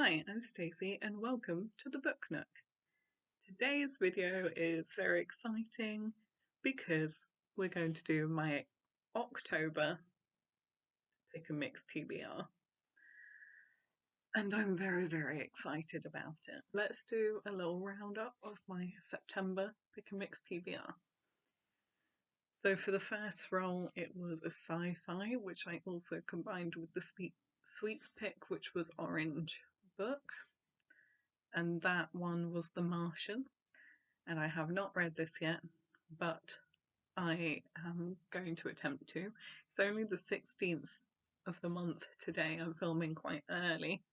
Hi, I'm Stacey and welcome to the Book Nook. Today's video is very exciting because we're going to do my October Pick and Mix TBR. And I'm very excited about it. Let's do a little roundup of my September Pick and Mix TBR. So for the first roll it was a sci-fi, which I also combined with the sweets pick, which was Orange Book. And that one was The Martian, and I have not read this yet, but I am going to attempt to. It's only the 16th of the month today. I'm filming quite early,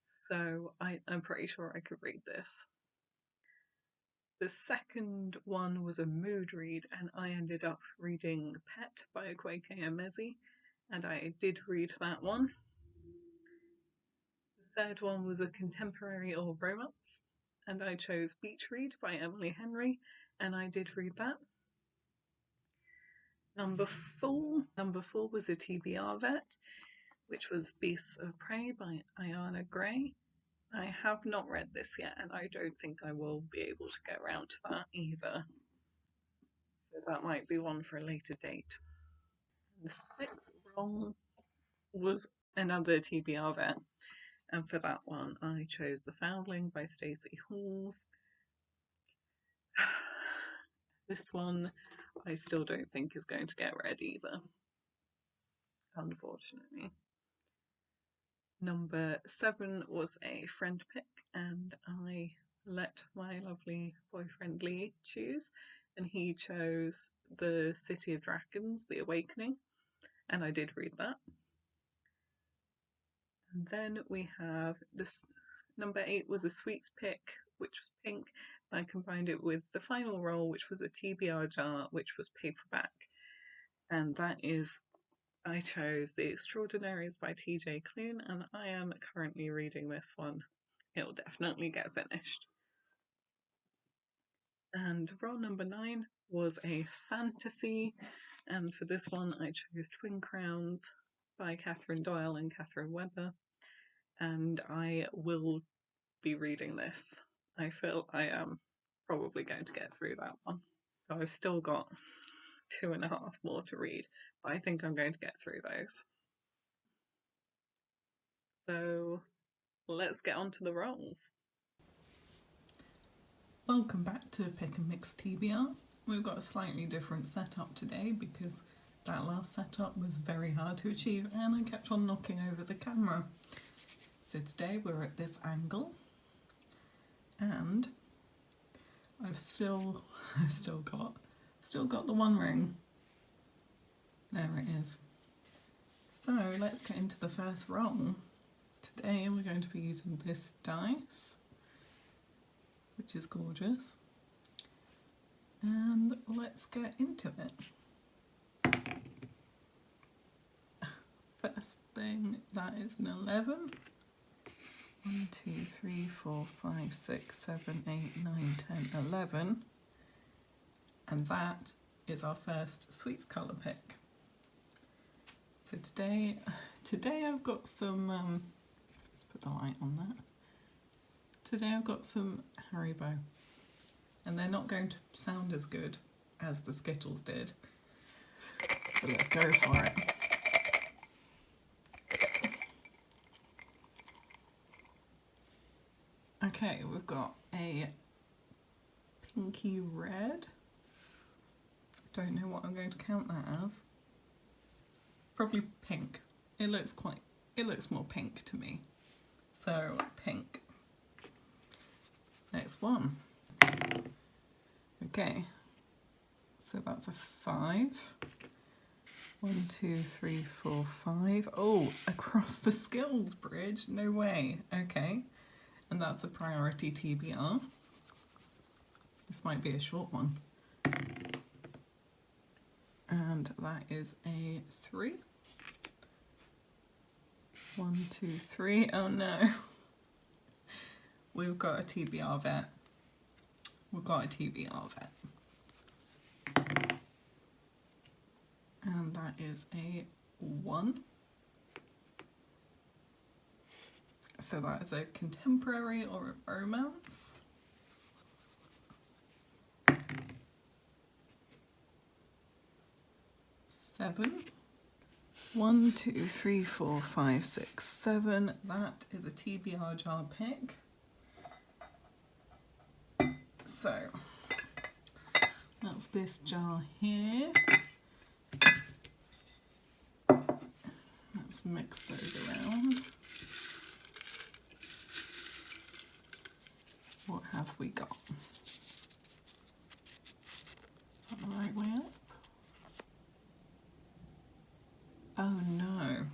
so I'm pretty sure I could read this. The second one was a mood read, and I ended up reading Pet by Akweke Emezi, and I did read that one. The third one was a contemporary or romance, and I chose Beach Read by Emily Henry, and I did read that. Number four was a TBR vet, which was Beasts of Prey by Ayana Gray. I have not read this yet, and I don't think I will be able to get around to that either. So that might be one for a later date. The sixth roll was another TBR vet, and for that one I chose The Foundling by Stacey. This one I still don't think is going to get read either, unfortunately. Number 7 was a friend pick, and I let my lovely boyfriend Lee choose, and he chose The City of Dragons, The Awakening, and I did read that. And then we have this. Number 8 was a sweets pick, which was pink, and I combined it with the final roll, which was a TBR jar, which was paperback, and that is, I chose The Extraordinaries by TJ Klune, and I am currently reading this one. It'll definitely get finished. And roll number 9 was a fantasy, and for this one I chose Twin Crowns by Katherine Doyle and Catherine Weber, and I will be reading this. I feel I am probably going to get through that one. So I've still got 2.5 more to read, but I think I'm going to get through those. So let's get on to the rolls. Welcome back to Pick and Mix TBR. We've got a slightly different setup today because that last setup was very hard to achieve and I kept on knocking over the camera. So today we're at this angle, and I've still got the one ring. There it is. So let's get into the first roll. Today we're going to be using this dice, which is gorgeous, and let's get into it. First thing, that is an 11. 1, 2, 3, 4, 5, 6, 7, 8, 9, 10, 11, and that is our first sweets colour pick. So today I've got some, let's put the light on that. Today I've got some Haribo, and they're not going to sound as good as the Skittles did, so let's go for it. Okay, we've got a pinky red. Don't know what I'm going to count that as. Probably pink. It looks more pink to me. So pink. Next one. Okay. So that's a 5. 1, 2, 3, 4, 5. Oh, across the skills bridge. No way. Okay. And that's a priority TBR. This might be a short one. And that is a 3. 1, 2, 3. Oh no. We've got a TBR vet. We've got a TBR vet. And that is a 1. So that is a contemporary or a romance. Seven. 1, 2, 3, 4, 5, 6, 7. That is a TBR jar pick. So that's this jar here. Let's mix those around. What have we got? Got the right way up? Oh no.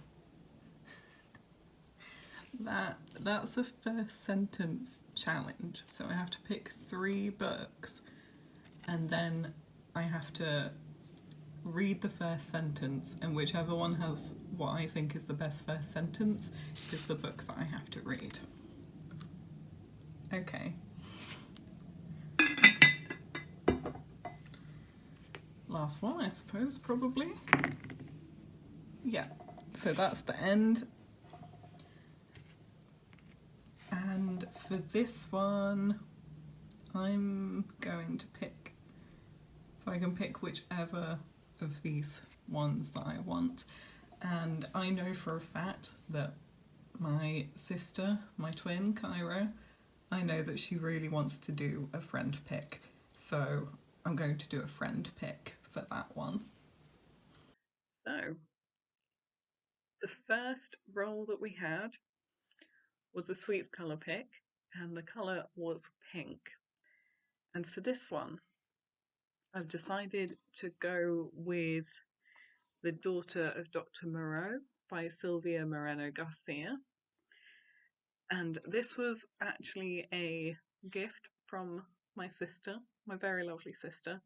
That's a first sentence challenge. So I have to pick 3 books and then I have to read the first sentence, and whichever one has what I think is the best first sentence is the book that I have to read. Okay. Last one, I suppose, probably. Yeah, so that's the end. And for this one, I'm going to pick, so I can pick whichever of these ones that I want. And I know for a fact that my sister, my twin, Cairo, I know that she really wants to do a friend pick. So I'm going to do a friend pick for that one. So the first roll that we had was a sweets colour pick, and the colour was pink. And for this one, I've decided to go with The Daughter of Dr. Moreau by Silvia Moreno Garcia. And this was actually a gift from my sister, my very lovely sister.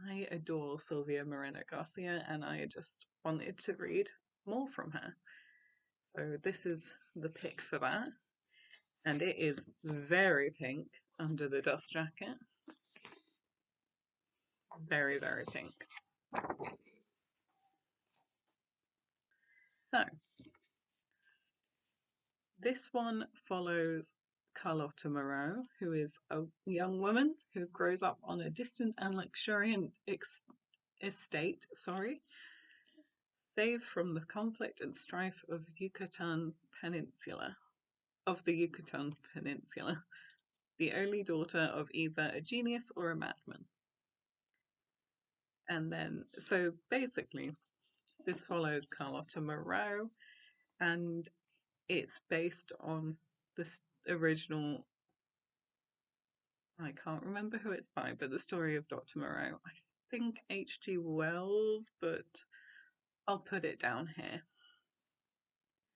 I adore Silvia Moreno Garcia and I just wanted to read more from her. So this is the pick for that. And it is very pink under the dust jacket. Very, very pink. So, this one follows Carlotta Moreau, who is a young woman who grows up on a distant and luxuriant estate, saved from the conflict and strife of the Yucatan Peninsula, the only daughter of either a genius or a madman. And then, so basically, this follows Carlotta Moreau, and it's based on the original, I can't remember who it's by, but the story of Dr. Moreau. I think H.G. Wells, but I'll put it down here.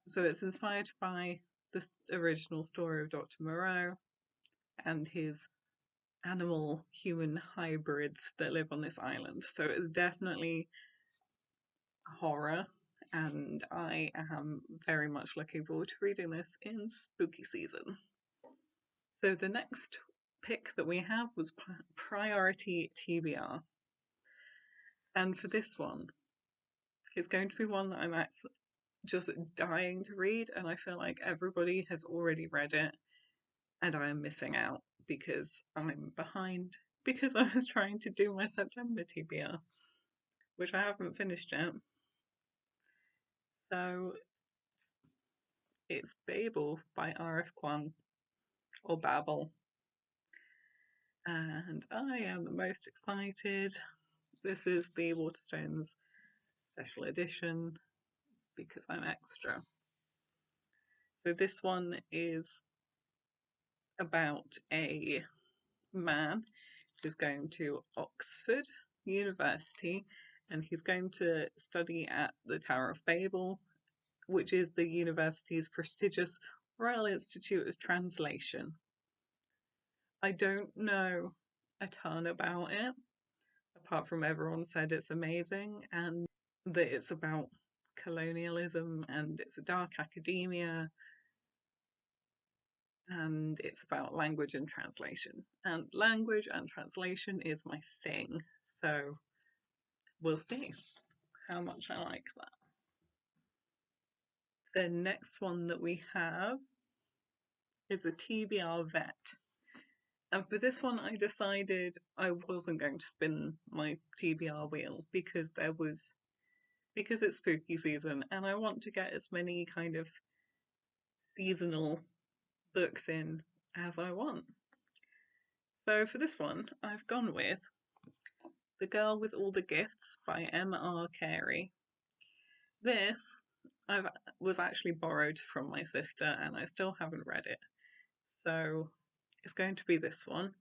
So it's inspired by the original story of Dr. Moreau and his animal-human hybrids that live on this island. So it's definitely horror, and I am very much looking forward to reading this in spooky season. So the next pick that we have was Priority TBR. And for this one, it's going to be one that I'm just dying to read, and I feel like everybody has already read it, and I am missing out because I'm behind because I was trying to do my September TBR, which I haven't finished yet. So it's Babel by R.F. Kuang, or Babel. And I am the most excited. This is the Waterstones special edition because I'm extra. So this one is about a man who's going to Oxford University and he's going to study at the Tower of Babel, which is the university's prestigious Royal Institute of Translation. I don't know a ton about it, apart from everyone said it's amazing and that it's about colonialism and it's a dark academia and it's about language and translation. And language and translation is my thing, so we'll see how much I like that. The next one that we have is a TBR vet. And for this one, I decided I wasn't going to spin my TBR wheel because it's spooky season and I want to get as many kind of seasonal books in as I want. So for this one, I've gone with The Girl with All the Gifts by M.R. Carey. This was actually borrowed from my sister and I still haven't read it. So it's going to be this one.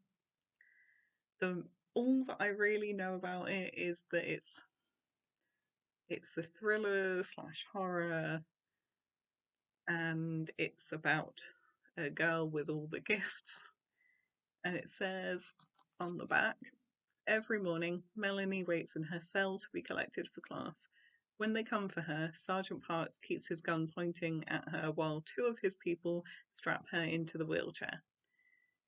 All that I really know about it is that it's a thriller / horror, and it's about a girl with all the gifts. And it says on the back, every morning Melanie waits in her cell to be collected for class. When they come for her, Sergeant Parks keeps his gun pointing at her while 2 of his people strap her into the wheelchair.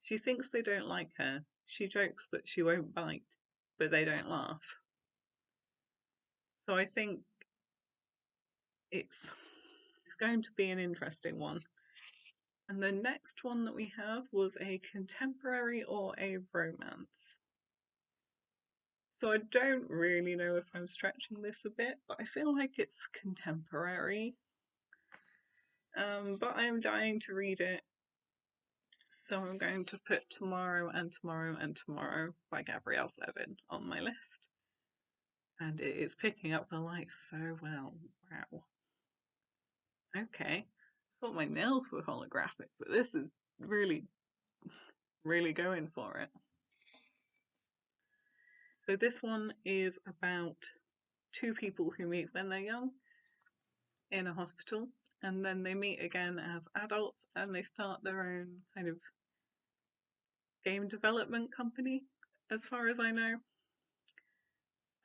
She thinks they don't like her. She jokes that she won't bite, but they don't laugh. So I think it's going to be an interesting one. And the next one that we have was a contemporary or a romance. So I don't really know if I'm stretching this a bit, but I feel like it's contemporary. But I am dying to read it. So I'm going to put Tomorrow and Tomorrow and Tomorrow by Gabrielle Sevin on my list. And it is picking up the lights so well. Wow. Okay. I thought my nails were holographic, but this is really, really going for it. So this one is about 2 people who meet when they're young in a hospital, and then they meet again as adults and they start their own kind of game development company, as far as I know.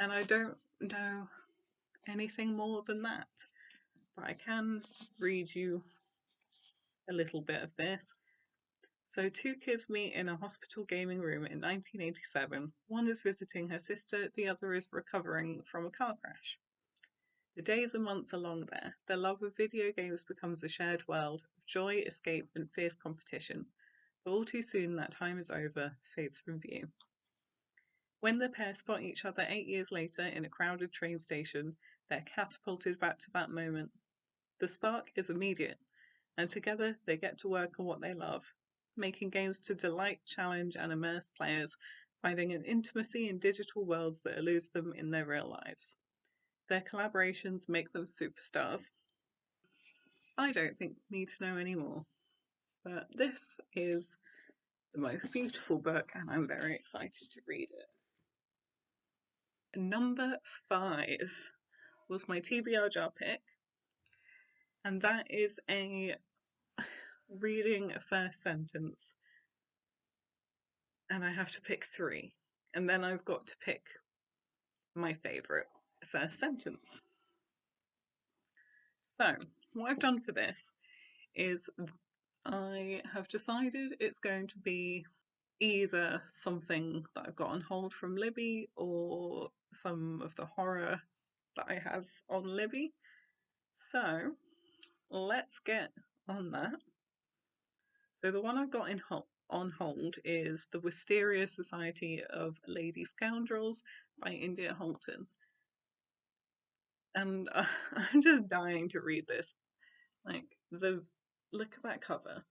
And I don't know anything more than that, but I can read you a little bit of this. So 2 kids meet in a hospital gaming room in 1987. One is visiting her sister, the other is recovering from a car crash. The days and months are long there. Their love of video games becomes a shared world of joy, escape, and fierce competition. But all too soon that time is over, fades from view. When the pair spot each other 8 years later in a crowded train station, they're catapulted back to that moment. The spark is immediate, and together they get to work on what they love, making games to delight, challenge, and immerse players, finding an intimacy in digital worlds that eludes them in their real lives. Their collaborations make them superstars. I don't think we need to know any more, but this is the most beautiful book and I'm very excited to read it. Number 5 was my TBR jar pick, and that is a reading a first sentence, and I have to pick 3, and then I've got to pick my favourite first sentence. So what I've done for this is I have decided it's going to be either something that I've got on hold from Libby or some of the horror that I have on Libby. So let's get on that. So the one I've got on hold is The Wisteria Society of Lady Scoundrels by India Holton. And I'm just dying to read this. Like, look at that cover.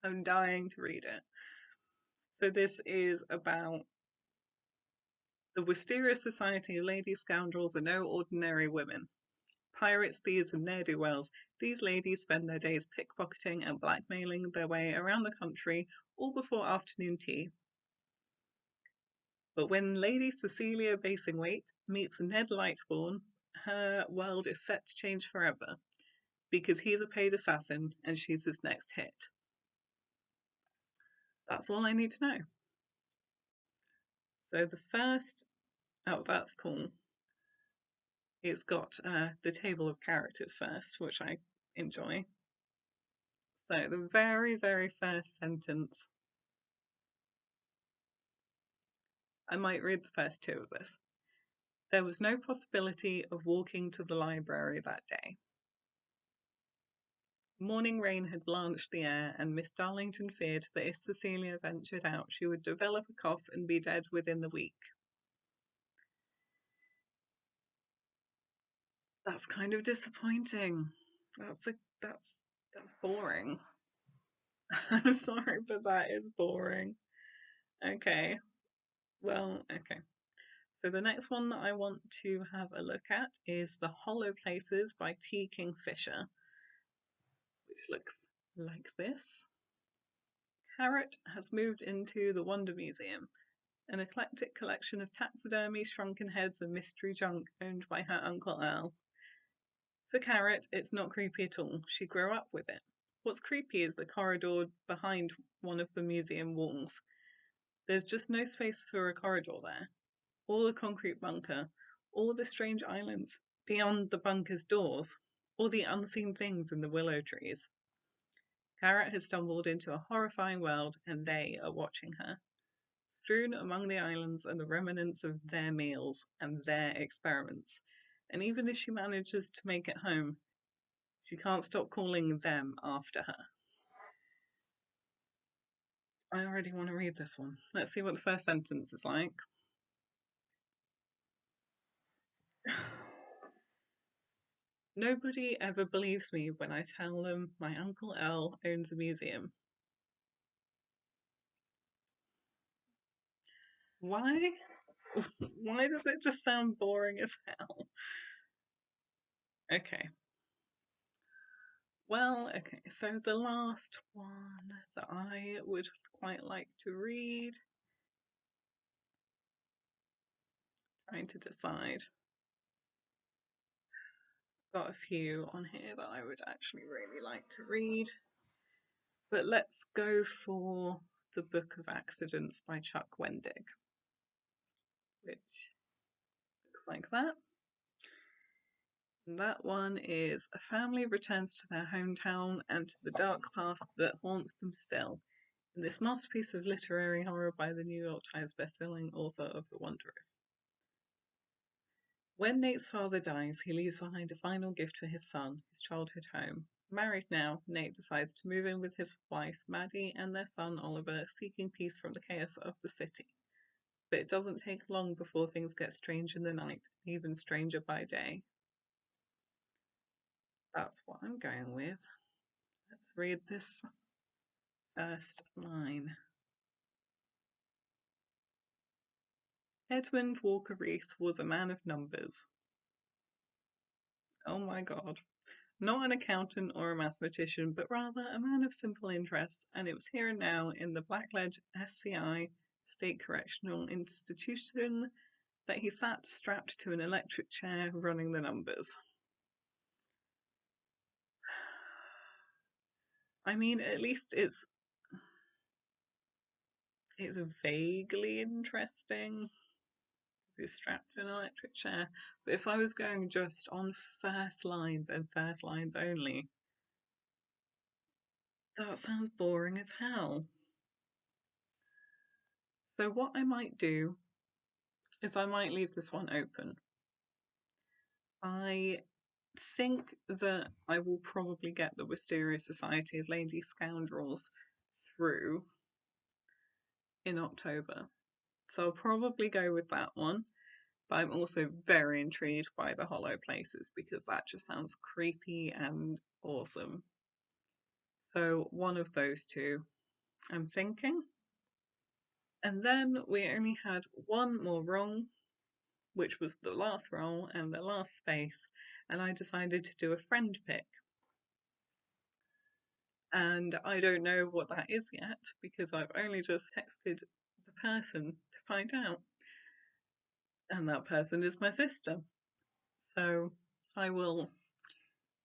I'm dying to read it. So this is about the Wisteria Society of Lady Scoundrels are no ordinary women. Pirates, thieves, and ne'er-do-wells, these ladies spend their days pickpocketing and blackmailing their way around the country, all before afternoon tea. But when Lady Cecilia Basingwaite meets Ned Lightbourne, her world is set to change forever, because he's a paid assassin and she's his next hit. That's all I need to know. So the first, that's cool. It's got the table of characters first, which I enjoy. So the very, very first sentence, I might read the first 2 of this. There was no possibility of walking to the library that day. Morning rain had blanched the air, and Miss Darlington feared that if Cecilia ventured out, she would develop a cough and be dead within the week. That's kind of disappointing. That's boring. I'm sorry, but that is boring. Okay. Well, okay. So the next one that I want to have a look at is The Hollow Places by T. Kingfisher, which looks like this. Carrot has moved into the Wonder Museum, an eclectic collection of taxidermy, shrunken heads, and mystery junk owned by her Uncle Earl. For Carrot, it's not creepy at all. She grew up with it. What's creepy is the corridor behind one of the museum walls. There's just no space for a corridor there. All the concrete bunker, all the strange islands beyond the bunker's doors, all the unseen things in the willow trees. Carrot has stumbled into a horrifying world, and they are watching her. Strewn among the islands are the remnants of their meals and their experiments, and even if she manages to make it home, she can't stop calling them after her. I already want to read this one. Let's see what the first sentence is like. Nobody ever believes me when I tell them my Uncle Earl owns a museum. Why? Why does it just sound boring as hell? Okay. Well, okay, so the last one that I would quite like to read, trying to decide. Got a few on here that I would actually really like to read. But let's go for The Book of Accidents by Chuck Wendig, which looks like that. And that one is a family returns to their hometown and to the dark past that haunts them still, in this masterpiece of literary horror by the New York Times bestselling author of The Wanderers. When Nate's father dies, he leaves behind a final gift for his son, his childhood home. Married now, Nate decides to move in with his wife, Maddie, and their son, Oliver, seeking peace from the chaos of the city. But it doesn't take long before things get strange in the night, even stranger by day. That's what I'm going with. Let's read this first line. Edmund Walker Rees was a man of numbers. Oh my god. Not an accountant or a mathematician, but rather a man of simple interests, and it was here and now in the Blackledge SCI State Correctional Institution that he sat strapped to an electric chair running the numbers. I mean, at least it's vaguely interesting. He's strapped to an electric chair. But if I was going just on first lines and first lines only, that sounds boring as hell. So what I might do is I might leave this one open. I think that I will probably get the Wisteria Society of Lady Scoundrels through in October. So I'll probably go with that one. But I'm also very intrigued by The Hollow Places because that just sounds creepy and awesome. So one of those two, I'm thinking. And then we only had one more roll, which was the last roll and the last space, and I decided to do a friend pick. And I don't know what that is yet because I've only just texted the person to find out. And that person is my sister. So I will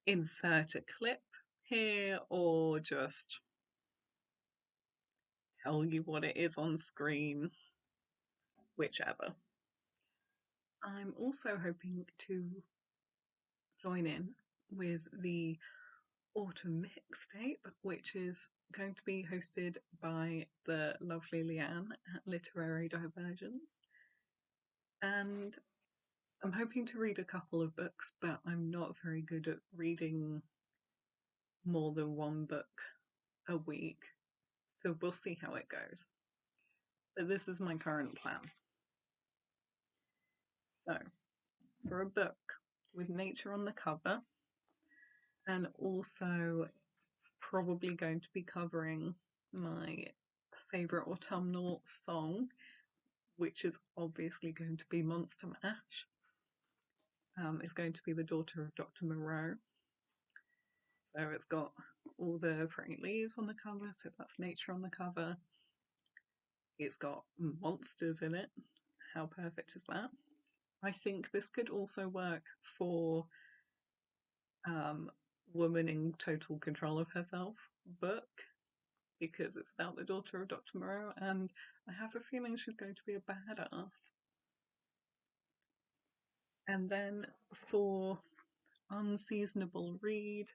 insert a clip here or just tell you what it is on screen, whichever. I'm also hoping to join in with the autumn mixtape, which is going to be hosted by the lovely Lianne at Literary Divergence. And I'm hoping to read a couple of books, but I'm not very good at reading more than one book a week, so we'll see how it goes. But this is my current plan. So, for a book with nature on the cover, and also probably going to be covering my favourite autumnal song, which is obviously going to be Monster Mash. It's going to be The Daughter of Dr. Moreau. So it's got all the pretty leaves on the cover, so that's nature on the cover. It's got monsters in it. How perfect is that? I think this could also work for Woman in Total Control of Herself book, because it's about the daughter of Dr. Moreau, and I have a feeling she's going to be a badass. And then for Unseasonable Read,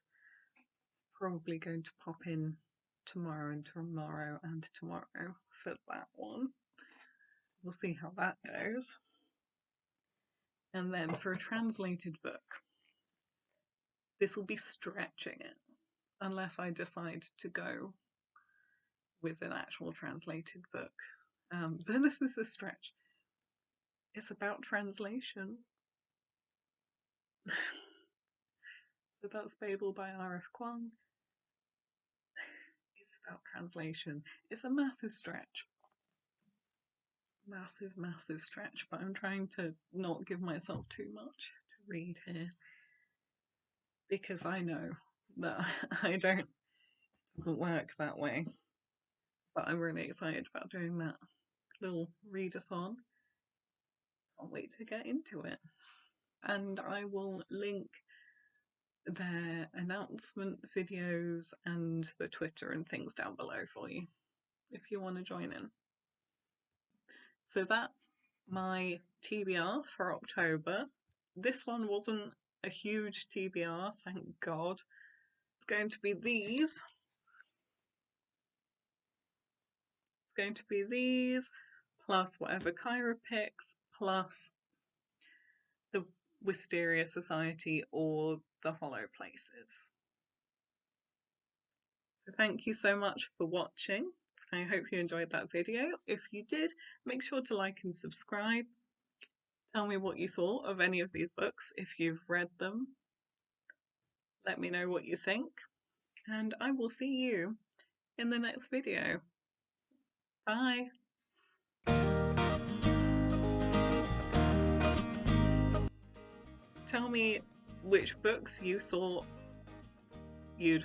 probably going to pop in tomorrow and tomorrow and tomorrow for that one. We'll see how that goes. And then for a translated book, this will be stretching it, unless I decide to go with an actual translated book. But this is a stretch. It's about translation. So that's Babel by R.F. Kuang. It's about translation. It's a massive stretch. Massive stretch, but I'm trying to not give myself too much to read here, because I know that it doesn't work that way. But I'm really excited about doing that little readathon. Can't wait to get into it. And I will link their announcement videos and the Twitter and things down below for you if you want to join in. So that's my TBR for October. This one wasn't a huge TBR, thank God. It's going to be these. It's going to be these, plus whatever Kyra picks, plus the Wisteria Society or the Hollow Places. So thank you so much for watching. I hope you enjoyed that video. If you did, make sure to like and subscribe. Tell me what you thought of any of these books if you've read them. Let me know what you think. And I will see you in the next video. Bye! Tell me which books you thought you'd...